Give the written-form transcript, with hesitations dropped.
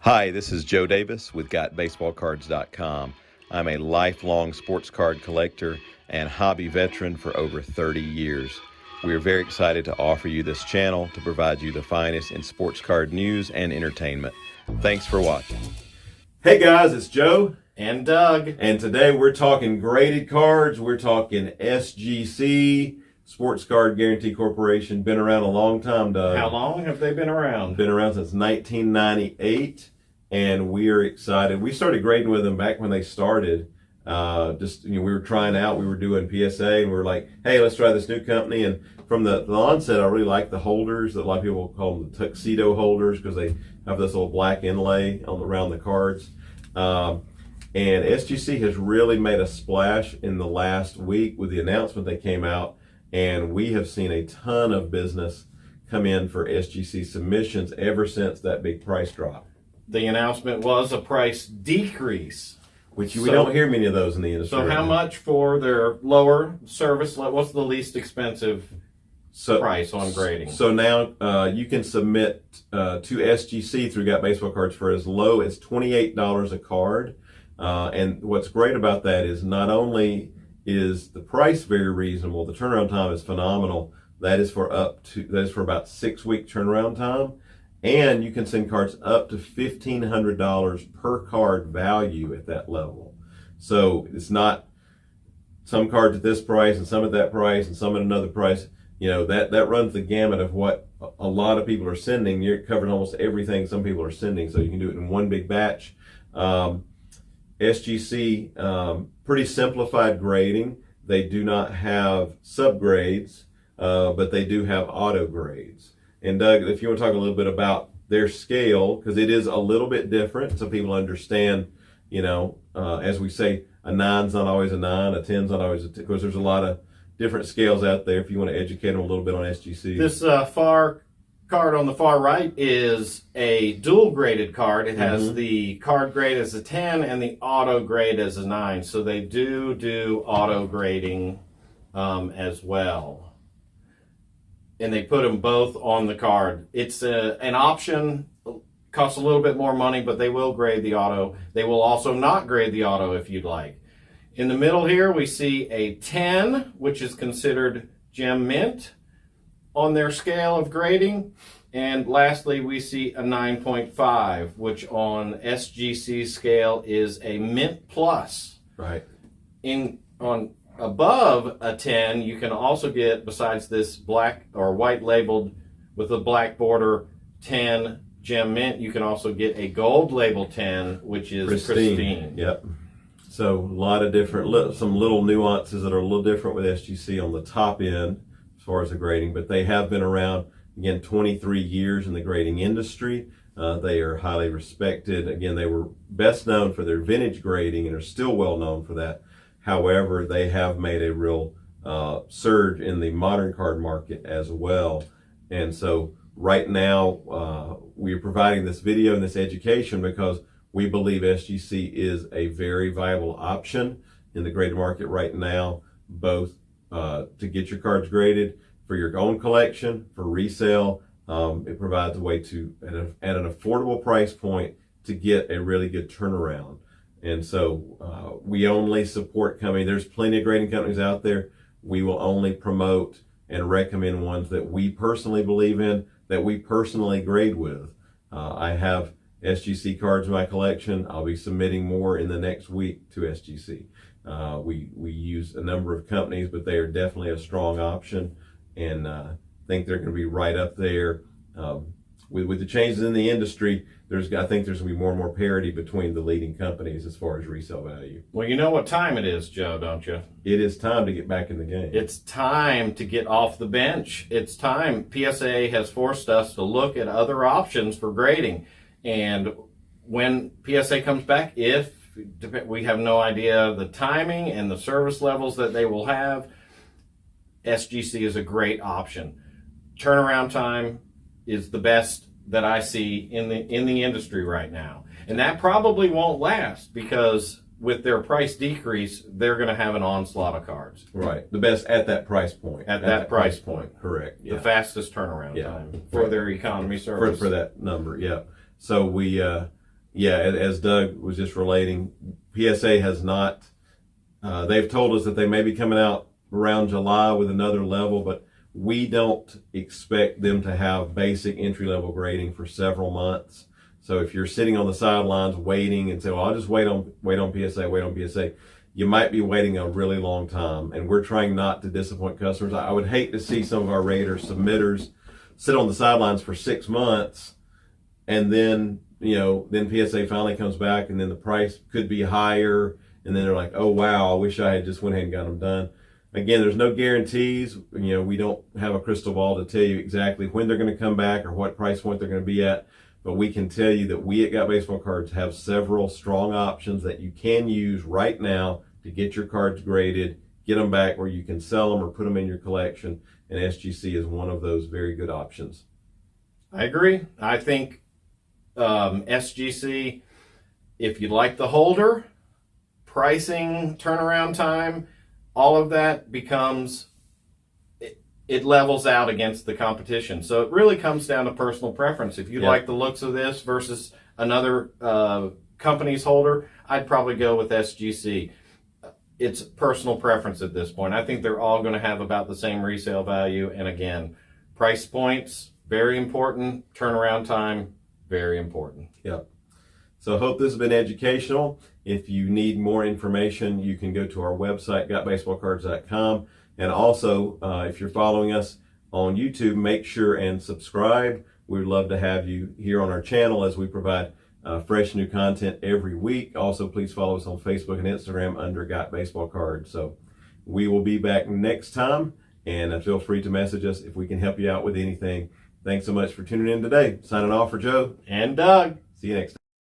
Hi, this is Joe Davis with GotBaseballCards.com. I'm a lifelong sports card collector and hobby veteran for over 30 years. We are very excited to offer you this channel to provide you the finest in sports card news and entertainment. Thanks for watching. Hey guys, it's Joe and Doug. And today we're talking graded cards. We're talking SGC, Sports Card Guarantee Corporation. Been around a long time, Doug. How long have they been around? Been around since 1998. And we are excited. We started grading with them back when they started. We were trying out. We were doing PSA, and we were like, "Hey, let's try this new company." And from the onset, I really like the holders. That a lot of people call them the tuxedo holders because they have this little black inlay around the cards. And SGC has really made a splash in the last week with the announcement they came out, and we have seen a ton of business come in for SGC submissions ever since that big price drop. The announcement was a price decrease. We don't hear many of those in the industry. So how much for their lower service? What's the least expensive price on grading? So now you can submit to SGC through Got Baseball Cards for as low as $28 a card. And what's great about that is not only is the price very reasonable, the turnaround time is phenomenal. That is for about 6-week turnaround time. And you can send cards up to $1,500 per card value at that level. So it's not some cards at this price and some at that price and some at another price. You know, that runs the gamut of what a lot of people are sending. You're covering almost everything some people are sending. So you can do it in one big batch. SGC, pretty simplified grading. They do not have subgrades, but they do have auto grades. And Doug, if you want to talk a little bit about their scale, because it is a little bit different, so people understand, as we say, a 9's not always a 9, a 10's not always a 10, because there's a lot of different scales out there if you want to educate them a little bit on SGC. This far card on the far right is a dual graded card. It has the card grade as a 10 and the auto grade as a 9. So they do auto grading as well. And they put them both on the card. It's an option, costs a little bit more money, but they will grade the auto. They will also not grade the auto if you'd like. In the middle here, we see a 10, which is considered gem mint on their scale of grading. And lastly, we see a 9.5, which on SGC's scale is a mint plus. Right. Above a 10, you can also get, besides this black or white labeled with a black border 10 gem mint, you can also get a gold label 10, which is pristine. Yep. So a lot of different, some little nuances that are a little different with SGC on the top end as far as the grading, but they have been around, again, 23 years in the grading industry. They are highly respected. Again, they were best known for their vintage grading and are still well known for that. However, they have made a real surge in the modern card market as well. And so right now, we are providing this video and this education because we believe SGC is a very viable option in the graded market right now, both to get your cards graded for your own collection, for resale. It provides a way to, at an affordable price point, to get a really good turnaround. And so we only support there's plenty of grading companies out there. We will only promote and recommend ones that we personally believe in, that we personally grade with. I have SGC cards in my collection. I'll be submitting more in the next week to SGC. We use a number of companies, but they are definitely a strong option, and think they're going to be right up there. With the changes in the industry, I think there's going to be more and more parity between the leading companies as far as resale value. Well, you know what time it is, Joe, don't you? It is time to get back in the game. It's time to get off the bench. It's time. PSA has forced us to look at other options for grading. And when PSA comes back, we have no idea the timing and the service levels that they will have, SGC is a great option. Turnaround time is the best that I see in the industry right now. And that probably won't last because with their price decrease, they're going to have an onslaught of cards. Right. The best at that price point. At that price point. Correct. The fastest turnaround time for their economy service. For that number, yeah. So we yeah, as Doug was just relating, PSA has not, they've told us that they may be coming out around July with another level, but we don't expect them to have basic entry-level grading for several months. So if you're sitting on the sidelines waiting and say, well, I'll just wait on PSA, you might be waiting a really long time. And we're trying not to disappoint customers. I would hate to see some of our raters, submitters, sit on the sidelines for 6 months, and then, then PSA finally comes back, and then the price could be higher, and then they're like, oh wow, I wish I had just went ahead and got them done. Again, there's no guarantees. We don't have a crystal ball to tell you exactly when they're going to come back or what price point they're going to be at, but we can tell you that we at Got Baseball Cards have several strong options that you can use right now to get your cards graded, get them back where you can sell them or put them in your collection, and SGC is one of those very good options. I agree. I think SGC, if you like the holder, pricing, turnaround time, all of that becomes, it levels out against the competition. So it really comes down to personal preference. If you like the looks of this versus another company's holder, I'd probably go with SGC. It's personal preference at this point. I think they're all going to have about the same resale value. And again, price points, very important. Turnaround time, very important. Yep. So I hope this has been educational. If you need more information, you can go to our website, GotBaseballCards.com. And also, if you're following us on YouTube, make sure and subscribe. We'd love to have you here on our channel as we provide fresh new content every week. Also, please follow us on Facebook and Instagram under Got Baseball Cards. So we will be back next time, and feel free to message us if we can help you out with anything. Thanks so much for tuning in today. Signing off for Joe and Doug. See you next time.